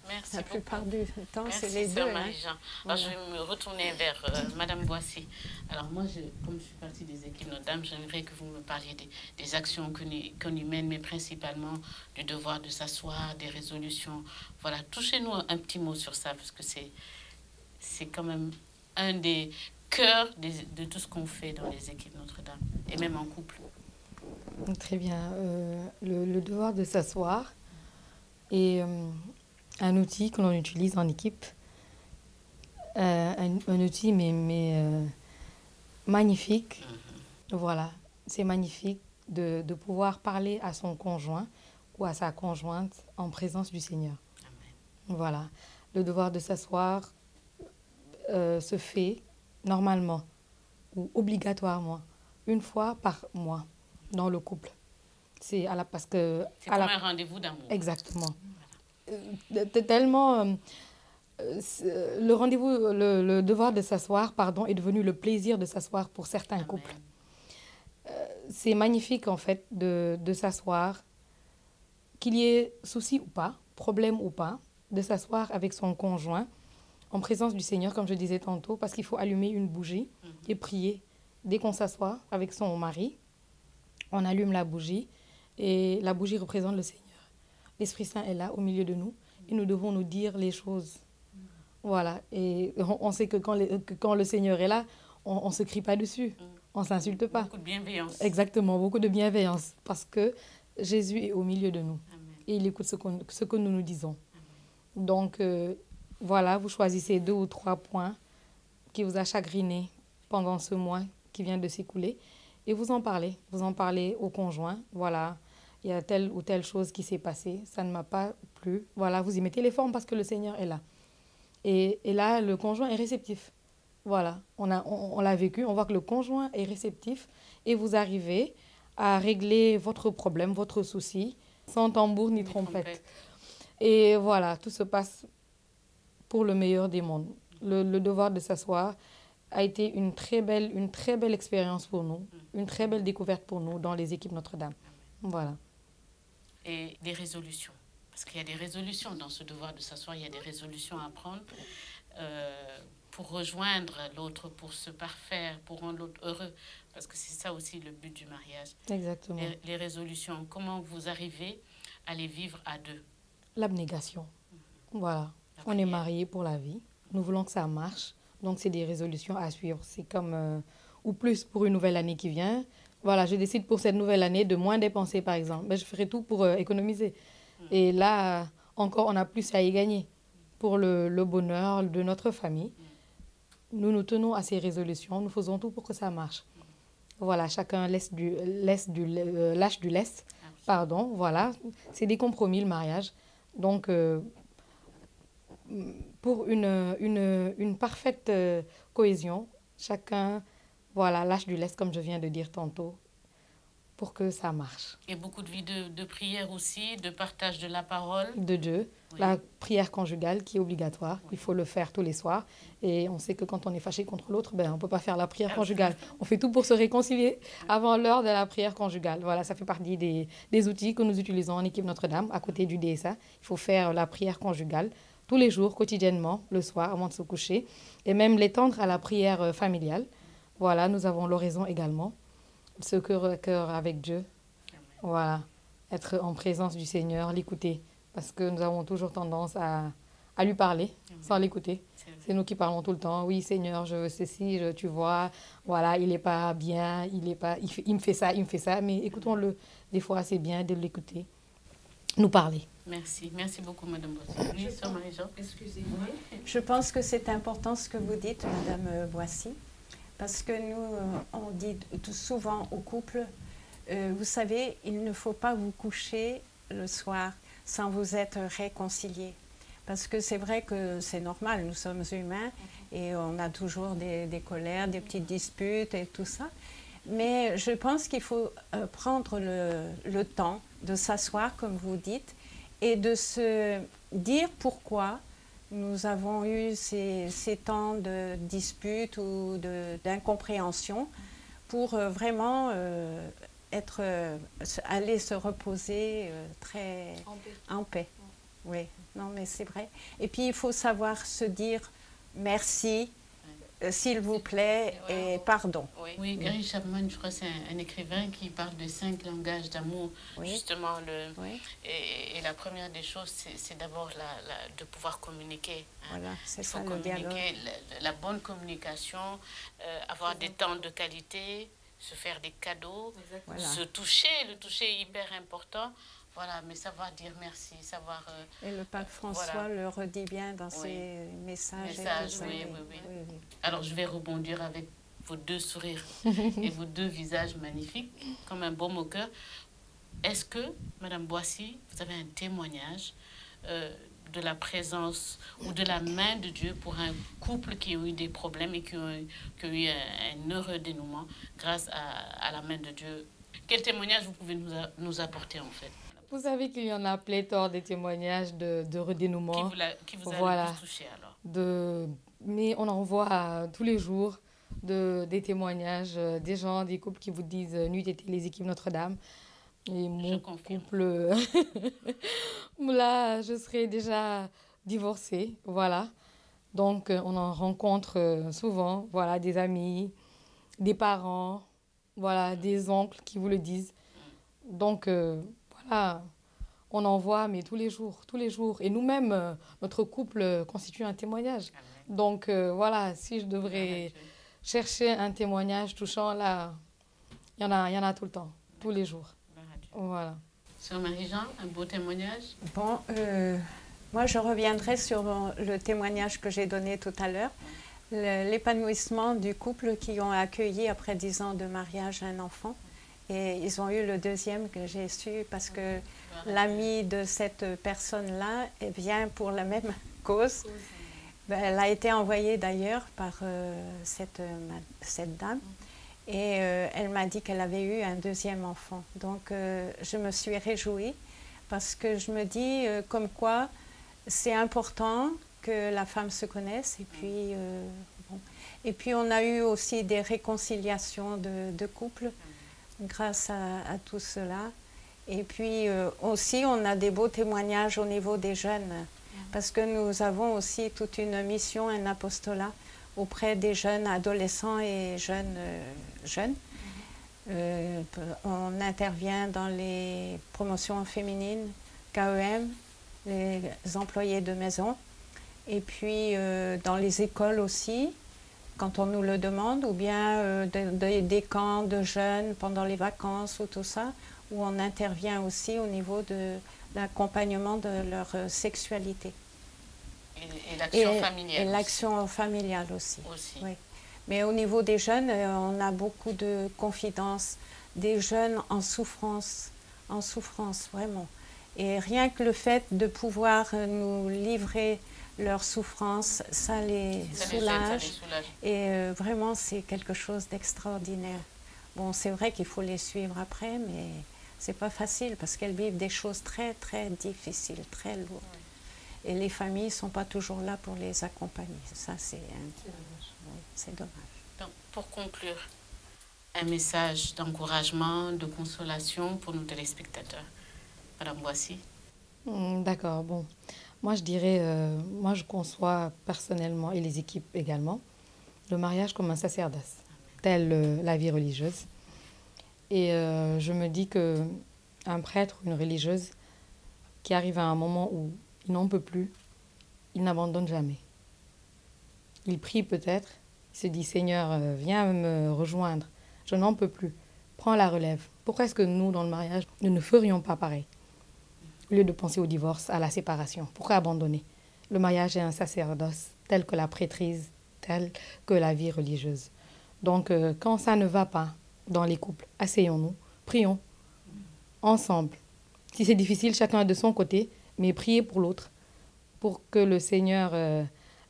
Merci la plupart du temps, c'est Merci, les Sœur deux. Marie-Jean. Hein. Alors, je vais me retourner vers Madame Boissy. Alors moi, comme je suis partie des équipes Notre-Dame, j'aimerais que vous me parliez des actions qu'on y mène, mais principalement du devoir de s'asseoir, des résolutions. Voilà, touchez-nous un petit mot sur ça, parce que c'est quand même un des cœurs de tout ce qu'on fait dans les équipes Notre-Dame, et même en couple. Très bien. Le devoir de s'asseoir est un outil que l'on utilise en équipe. Un outil, mais magnifique. Voilà, c'est magnifique de pouvoir parler à son conjoint ou à sa conjointe en présence du Seigneur. Amen. Voilà, le devoir de s'asseoir se fait normalement ou obligatoirement une fois par mois dans le couple. C'est parce que c'est comme un rendez-vous d'amour. Exactement. Tellement le rendez-vous, le devoir de s'asseoir, pardon, est devenu le plaisir de s'asseoir pour certains Amen. Couples. C'est magnifique en fait de s'asseoir, qu'il y ait souci ou pas, problème ou pas, de s'asseoir avec son conjoint en présence du Seigneur, comme je disais tantôt, parce qu'il faut allumer une bougie et prier. Dès qu'on s'assoit avec son mari, on allume la bougie et la bougie représente le Seigneur. L'Esprit Saint est là au milieu de nous et nous devons nous dire les choses. Voilà, et on sait que quand le Seigneur est là, on ne se crie pas dessus, on ne s'insulte pas. Beaucoup de bienveillance. Exactement, beaucoup de bienveillance, parce que Jésus est au milieu de nous. Amen. Et il écoute ce que nous nous disons. Amen. Donc, voilà, vous choisissez 2 ou 3 points qui vous a chagriné pendant ce mois qui vient de s'écouler et vous en parlez au conjoint. Voilà, il y a telle ou telle chose qui s'est passée, ça ne m'a pas plu. Voilà, vous y mettez les formes parce que le Seigneur est là. Et là, le conjoint est réceptif. Voilà, on l'a vécu, on voit que le conjoint est réceptif et vous arrivez à régler votre problème, votre souci, sans tambour ni trompette. Et voilà, tout se passe pour le meilleur des mondes. Le devoir de s'asseoir a été une très belle expérience pour nous, une très belle découverte pour nous dans les équipes Notre-Dame. Voilà. Et des résolutions, parce qu'il y a des résolutions dans ce devoir de s'asseoir, il y a des résolutions à prendre pour rejoindre l'autre, pour se parfaire, pour rendre l'autre heureux, parce que c'est ça aussi le but du mariage. Exactement. Les résolutions, comment vous arrivez à les vivre à deux? L'abnégation. Voilà. On est mariés pour la vie. Nous voulons que ça marche. Donc, c'est des résolutions à suivre. C'est comme, ou plus pour une nouvelle année qui vient. Voilà, je décide pour cette nouvelle année de moins dépenser, par exemple. Ben, je ferai tout pour économiser. Et là, encore, on a plus à y gagner pour le bonheur de notre famille. Nous nous tenons à ces résolutions. Nous faisons tout pour que ça marche. Voilà, chacun lâche du lest. Pardon, voilà. C'est des compromis, le mariage. Donc, pour une parfaite cohésion, chacun lâche du lest, comme je viens de dire tantôt. pour que ça marche. Et beaucoup de vie de prière aussi, de partage de la parole. De Dieu, Oui. la prière conjugale qui est obligatoire, Oui. il faut le faire tous les soirs. Et on sait que quand on est fâché contre l'autre, ben, on ne peut pas faire la prière conjugale. On fait tout pour se réconcilier avant l'heure de la prière conjugale. Voilà, ça fait partie des outils que nous utilisons en équipe Notre-Dame, à côté du DSA. Il faut faire la prière conjugale tous les jours, quotidiennement, le soir, avant de se coucher. Et même l'étendre à la prière familiale. Voilà, nous avons l'oraison également. Ce cœur à cœur avec Dieu. Voilà, être en présence du Seigneur, l'écouter. Parce que nous avons toujours tendance à lui parler sans l'écouter. C'est nous qui parlons tout le temps. Oui, Seigneur, je veux ceci, tu vois. Voilà, il n'est pas bien, il me fait ça, il me fait ça. Mais écoutons-le. Des fois, c'est bien de l'écouter, nous parler. Merci. Merci beaucoup, Madame Boissy. Oui, Sœur Marie-Jean. Excusez-moi. Je pense que c'est important ce que vous dites, Madame Boissy. Parce que nous, on dit tout souvent aux couples, vous savez, il ne faut pas vous coucher le soir sans vous être réconciliés. Parce que c'est vrai que c'est normal, nous sommes humains et on a toujours des colères, des petites disputes et tout ça. Mais je pense qu'il faut prendre le temps de s'asseoir, comme vous dites, et de se dire pourquoi nous avons eu ces temps de disputes ou d'incompréhension pour vraiment aller se reposer très en paix. Oui, non mais c'est vrai. Et puis il faut savoir se dire merci, s'il vous plaît, et pardon. Oui, Gary Chapman, je crois que c'est un écrivain qui parle de 5 langages d'amour. Oui. Justement, Oui. et la première des choses, c'est d'abord de pouvoir communiquer. Hein. Voilà, c'est Il faut ça le communiquer, dialogue. la bonne communication, avoir des temps de qualité, se faire des cadeaux, Voilà. se toucher. Le toucher est hyper important. Voilà, mais savoir dire merci, savoir... Et le pape François voilà. le redit bien dans Oui. ses messages. et Messages, tout ça. oui. Alors, je vais rebondir avec vos 2 sourires et vos 2 visages magnifiques, comme un baume au cœur. Est-ce que, Madame Boissy, vous avez un témoignage de la présence ou de la main de Dieu pour un couple qui a eu des problèmes et qui a eu un heureux dénouement grâce à la main de Dieu? Quel témoignage vous pouvez nous apporter, en fait? Vous savez qu'il y en a pléthore des témoignages de redénouement. Qui vous a Voilà. le plus touché, alors? Mais on en voit tous les jours des témoignages, des gens, des couples qui vous disent « Nuit était les équipes Notre-Dame ». Et mon couple, là, je serais déjà divorcée, voilà. Donc, on en rencontre souvent, voilà, des amis, des parents, voilà, des oncles qui vous le disent. Donc, voilà, on en voit, mais tous les jours. Et nous-mêmes, notre couple constitue un témoignage. Donc, voilà, si je devrais chercher un témoignage touchant, là, il y en a tout le temps, tous les jours. Voilà. Sœur Marie-Jean, un beau témoignage? Bon, moi je reviendrai sur le témoignage que j'ai donné tout à l'heure. L'épanouissement du couple qui ont accueilli après 10 ans de mariage un enfant. Et ils ont eu le 2e que j'ai su parce que l'amie de cette personne-là vient pour la même cause. Ben, elle a été envoyée d'ailleurs par cette dame. Et elle m'a dit qu'elle avait eu un 2e enfant. Donc je me suis réjouie parce que je me dis comme quoi c'est important que la femme se connaisse. Et puis, bon. Et puis on a eu aussi des réconciliations de couples grâce à tout cela. Et puis aussi on a des beaux témoignages au niveau des jeunes parce que nous avons aussi toute une mission, un apostolat auprès des jeunes adolescents et jeunes. On intervient dans les promotions féminines, KEM, les employés de maison, et puis dans les écoles aussi, quand on nous le demande, ou bien des camps de jeunes pendant les vacances ou tout ça, où on intervient aussi au niveau de l'accompagnement de leur sexualité. Et l'action familiale. Et l'action familiale aussi. Oui. Mais au niveau des jeunes, on a beaucoup de confidences, des jeunes en souffrance vraiment. Et rien que le fait de pouvoir nous livrer leurs souffrances, ça les soulage. Et vraiment, c'est quelque chose d'extraordinaire. Bon, c'est vrai qu'il faut les suivre après, mais c'est pas facile parce qu'elles vivent des choses très, très difficiles, très lourdes. Et les familles ne sont pas toujours là pour les accompagner. Ça, c'est dommage. Donc, pour conclure, un message d'encouragement, de consolation pour nos téléspectateurs. Madame Boissy. D'accord, bon. Moi, je dirais, moi, je conçois personnellement, et les équipes également, le mariage comme un sacerdoce, tel la vie religieuse. Et je me dis qu'un prêtre ou une religieuse qui arrive à un moment où il n'en peut plus, il n'abandonne jamais. Il prie peut-être, il se dit « Seigneur, viens me rejoindre, je n'en peux plus, prends la relève ». Pourquoi est-ce que nous, dans le mariage, nous ne ferions pas pareil? Au lieu de penser au divorce, à la séparation, pourquoi abandonner? Le mariage est un sacerdoce, tel que la prêtrise, tel que la vie religieuse. Donc, quand ça ne va pas dans les couples, asseyons-nous, prions ensemble. Si c'est difficile, chacun de son côté, mais priez pour l'autre, pour que le Seigneur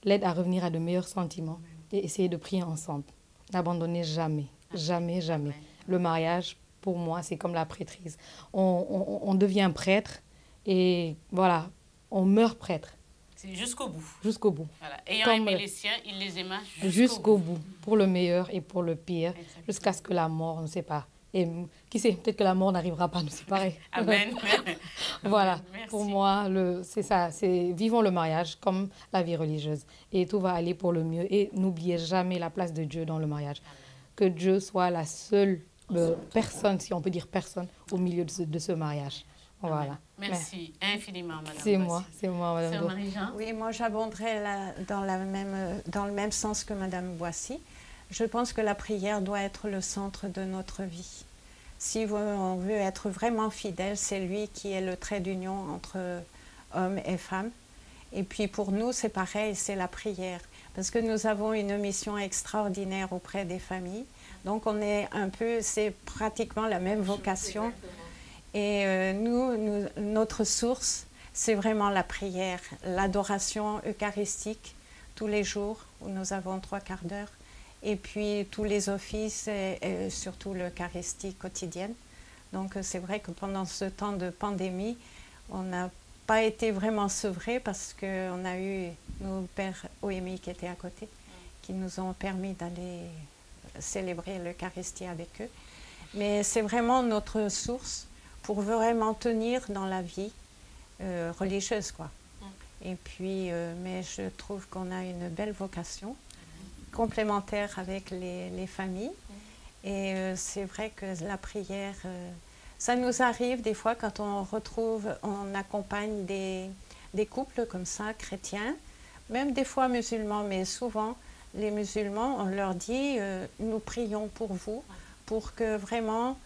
l'aide à revenir à de meilleurs sentiments et essayer de prier ensemble. N'abandonnez jamais, jamais, jamais. Le mariage, pour moi, c'est comme la prêtrise. On devient prêtre et voilà, on meurt prêtre. C'est jusqu'au bout. Jusqu'au bout. Voilà. Ayant Comme, aimé les siens, il les aima jusqu'au bout. Pour le meilleur et pour le pire, jusqu'à ce que la mort nous sépare. Et qui sait, peut-être que la mort n'arrivera pas à nous séparer. Amen. Voilà, Merci. pour moi, c'est ça. Vivons le mariage comme la vie religieuse. Et tout va aller pour le mieux. Et n'oubliez jamais la place de Dieu dans le mariage. Que Dieu soit la seule personne, si on peut dire personne, au milieu de ce mariage. Voilà. Merci infiniment, Madame C'est moi, Madame Sœur Do. Marie-Jean. Oui, moi j'abonderai dans le même sens que Madame Boissy. Je pense que la prière doit être le centre de notre vie. Si on veut être vraiment fidèle, c'est lui qui est le trait d'union entre hommes et femmes. Et puis pour nous, c'est pareil, c'est la prière. Parce que nous avons une mission extraordinaire auprès des familles. Donc on est c'est pratiquement la même vocation. Et notre source, c'est vraiment la prière, l'adoration eucharistique tous les jours, où nous avons 3 quarts d'heure. Et puis tous les offices et surtout l'Eucharistie quotidienne. Donc c'est vrai que pendant ce temps de pandémie, on n'a pas été vraiment sevrés parce qu'on a eu nos pères OMI qui étaient à côté, qui nous ont permis d'aller célébrer l'Eucharistie avec eux. Mais c'est vraiment notre source pour vraiment tenir dans la vie religieuse, quoi. Et puis, mais je trouve qu'on a une belle vocation complémentaire avec les familles. Et c'est vrai que la prière, ça nous arrive des fois quand on accompagne des couples comme ça, chrétiens, même des fois musulmans, mais souvent les musulmans, on leur dit nous prions pour vous, pour que vraiment,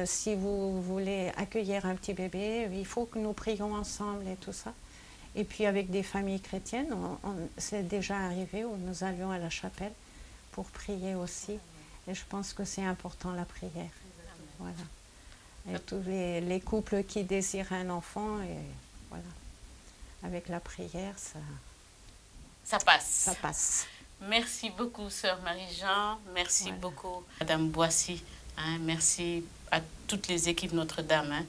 si vous voulez accueillir un petit bébé, il faut que nous prions ensemble et tout ça. Et puis avec des familles chrétiennes, c'est déjà arrivé où nous allions à la chapelle pour prier aussi. Et je pense que c'est important la prière. Voilà. Et tous les couples qui désirent un enfant, et voilà. Avec la prière, ça passe. Ça passe. Merci beaucoup, Sœur Marie-Jean. Merci beaucoup, Madame Boissy. Merci à toutes les équipes Notre-Dame.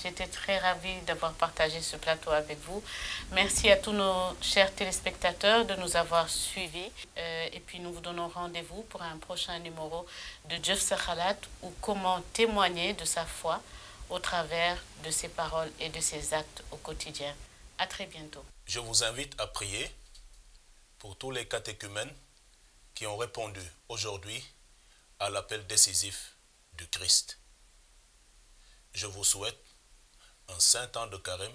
J'étais très ravie d'avoir partagé ce plateau avec vous. Merci à tous nos chers téléspectateurs de nous avoir suivis. Et puis nous vous donnons rendez-vous pour un prochain numéro de Jeff Sakhalat ou comment témoigner de sa foi au travers de ses paroles et de ses actes au quotidien. À très bientôt. Je vous invite à prier pour tous les catéchumènes qui ont répondu aujourd'hui à l'appel décisif du Christ. Je vous souhaite un saint temps de carême,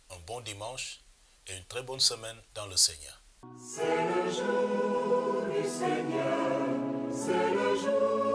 un bon dimanche et une très bonne semaine dans le Seigneur. C'est le jour du Seigneur, c'est le jour